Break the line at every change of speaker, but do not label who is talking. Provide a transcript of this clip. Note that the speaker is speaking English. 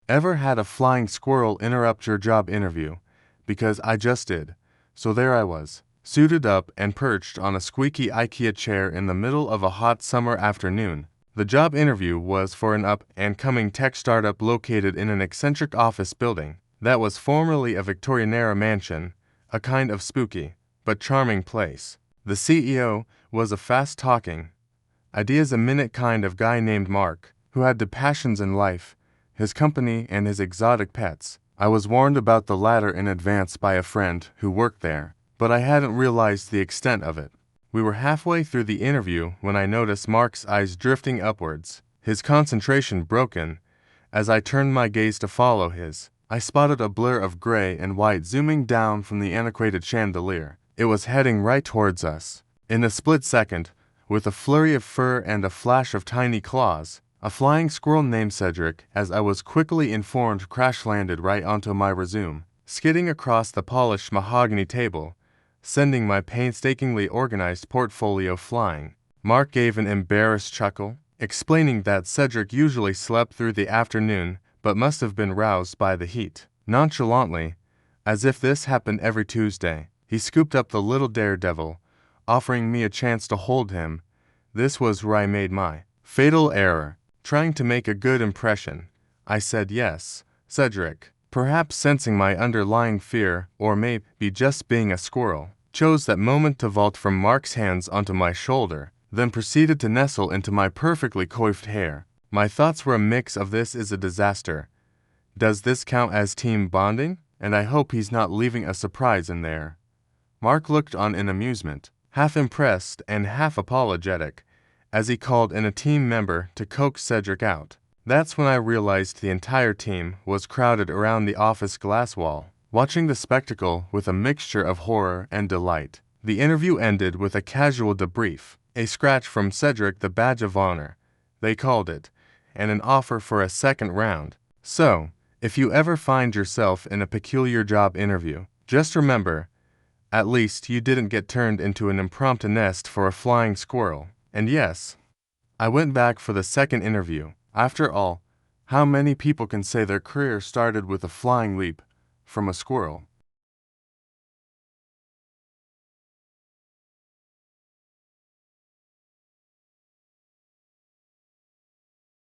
Ever had a flying squirrel interrupt your job interview? Because I just did. So there I was, suited up and perched on a squeaky IKEA chair in the middle of a hot summer afternoon. The job interview was for an up-and-coming tech startup located in an eccentric office building that was formerly a Victorian-era mansion, a kind of spooky but charming place. The CEO was a fast-talking, ideas-a-minute kind of guy named Mark, who had the passions in life, his company and his exotic pets. I was warned about the latter in advance by a friend who worked there, but I hadn't realized the extent of it. We were halfway through the interview when I noticed Mark's eyes drifting upwards, his concentration broken. As I turned my gaze to follow his, I spotted a blur of gray and white zooming down from the antiquated chandelier. It was heading right towards us. In a split second, with a flurry of fur and a flash of tiny claws, a flying squirrel named Cedric, as I was quickly informed, crash-landed right onto my resume, skidding across the polished mahogany table, sending my painstakingly organized portfolio flying. Mark gave an embarrassed chuckle, explaining that Cedric usually slept through the afternoon but must have been roused by the heat. Nonchalantly, as if this happened every Tuesday, he scooped up the little daredevil, offering me a chance to hold him. This was where I made my fatal error. Trying to make a good impression, I said yes. Cedric, perhaps sensing my underlying fear, or maybe just being a squirrel, chose that moment to vault from Mark's hands onto my shoulder, then proceeded to nestle into my perfectly coiffed hair. My thoughts were a mix of "this is a disaster. Does this count as team bonding? And I hope he's not leaving a surprise in there." Mark looked on in amusement, half impressed and half apologetic, as he called in a team member to coax Cedric out. That's when I realized the entire team was crowded around the office glass wall, watching the spectacle with a mixture of horror and delight. The interview ended with a casual debrief, a scratch from Cedric, the badge of honor, they called it, and an offer for a second round. So, if you ever find yourself in a peculiar job interview, just remember, at least you didn't get turned into an impromptu nest for a flying squirrel. And yes, I went back for the second interview. After all, how many people can say their career started with a flying leap from a squirrel?